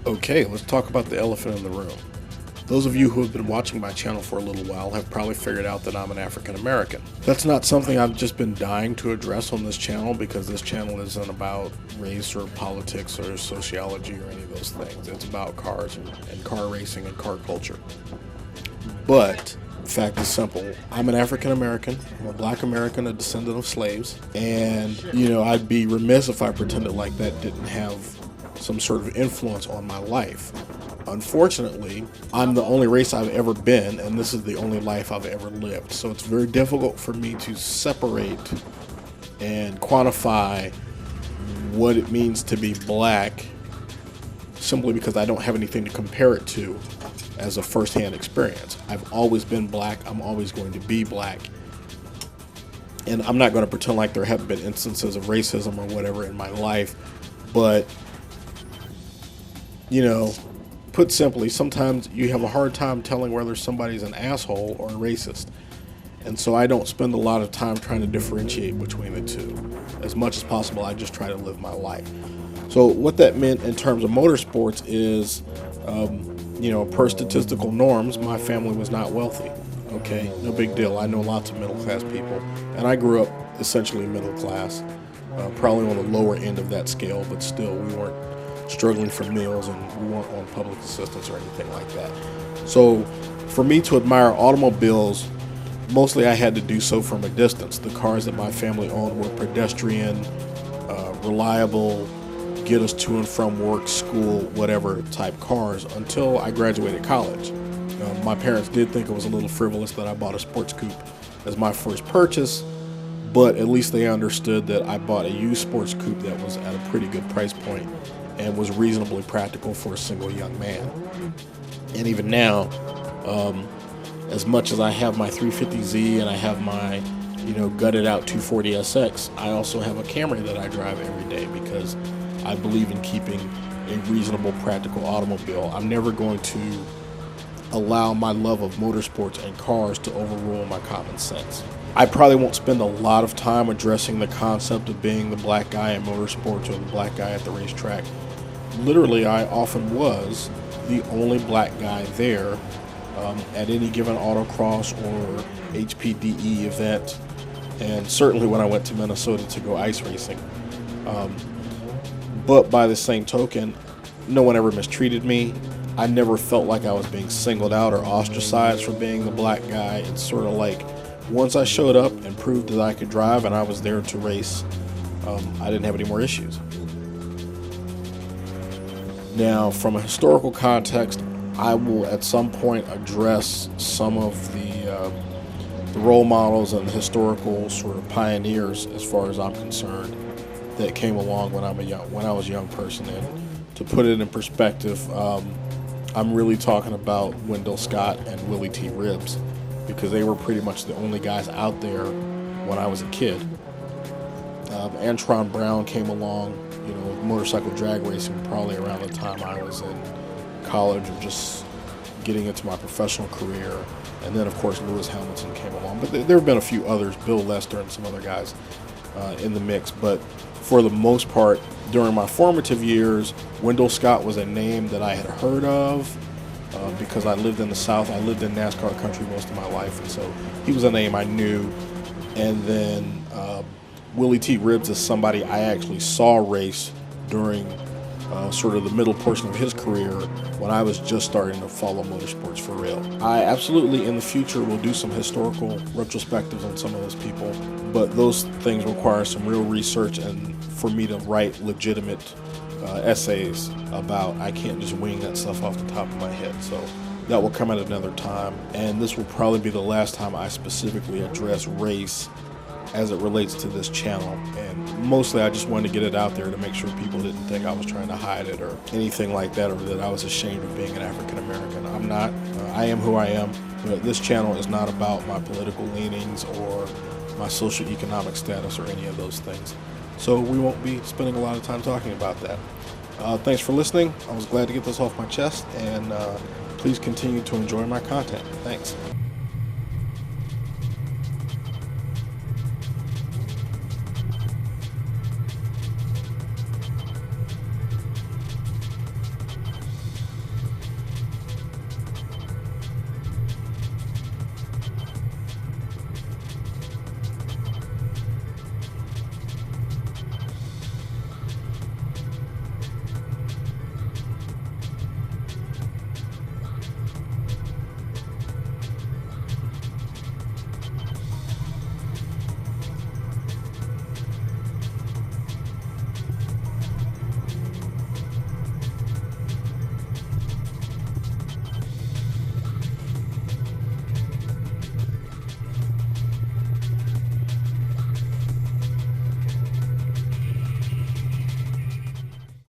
Okay, let's talk about the elephant in the room. Those of you who have been watching my channel for a little while have probably figured out that I'm an African American. That's not something I've just been dying to address on this channel because this channel isn't about race or politics or sociology or any of those things. It's about cars and car racing and car culture. But the fact is simple. I'm an African American. I'm a black American, a descendant of slaves. And, I'd be remiss if I pretended like that didn't have some sort of influence on my life. Unfortunately, I'm the only race I've ever been, and this is the only life I've ever lived. So it's very difficult for me to separate and quantify what it means to be black simply because I don't have anything to compare it to as a first-hand experience. I've always been black. I'm always going to be black. And I'm not going to pretend like there haven't been instances of racism or whatever in my life, but put simply, sometimes you have a hard time telling whether somebody's an asshole or a racist. And so I don't spend a lot of time trying to differentiate between the two. As much as possible, I just try to live my life. So what that meant in terms of motorsports is, per statistical norms, my family was not wealthy. Okay, no big deal. I know lots of middle-class people, and I grew up essentially middle class, probably on the lower end of that scale, but still, we weren't struggling for meals and we weren't on public assistance or anything like that. So for me to admire automobiles, mostly I had to do so from a distance. The cars that my family owned were pedestrian, reliable, get us to and from work, school, whatever type cars until I graduated college. My parents did think it was a little frivolous that I bought a sports coupe as my first purchase, but at least they understood that I bought a used sports coupe that was at a pretty good price point and was reasonably practical for a single young man. And even now, as much as I have my 350Z and I have my, gutted out 240SX, I also have a Camry that I drive every day because I believe in keeping a reasonable, practical automobile. I'm never going to allow my love of motorsports and cars to overrule my common sense. I probably won't spend a lot of time addressing the concept of being the black guy in motorsports or the black guy at the racetrack. Literally, I often was the only black guy there at any given autocross or HPDE event, and certainly when I went to Minnesota to go ice racing. But by the same token, no one ever mistreated me. I never felt like I was being singled out or ostracized for being the black guy. It's sort of like once I showed up and proved that I could drive and I was there to race, I didn't have any more issues. Now, from a historical context, I will at some point address some of the role models and the historical sort of pioneers, as far as I'm concerned, that came along when I was a young person. And to put it in perspective, I'm really talking about Wendell Scott and Willie T. Ribbs, because they were pretty much the only guys out there when I was a kid. Antron Brown came along, motorcycle drag racing probably around the time I was in college or just getting into my professional career. And then, of course, Lewis Hamilton came along. But there have been a few others, Bill Lester and some other guys in the mix. But for the most part, during my formative years, Wendell Scott was a name that I had heard of because I lived in the South. I lived in NASCAR country most of my life, and so he was a name I knew. And then Willie T. Ribbs is somebody I actually saw race during sort of the middle portion of his career when I was just starting to follow motorsports for real. I absolutely in the future will do some historical retrospectives on some of those people, but those things require some real research and for me to write legitimate essays about. I can't just wing that stuff off the top of my head, so that will come at another time, and this will probably be the last time I specifically address race as it relates to this channel. And mostly I just wanted to get it out there to make sure people didn't think I was trying to hide it or anything like that, or that I was ashamed of being an African American. I'm not. I am who I am. But this channel is not about my political leanings or my socioeconomic status or any of those things. So we won't be spending a lot of time talking about that. Thanks for listening. I was glad to get this off my chest, and please continue to enjoy my content. Thanks.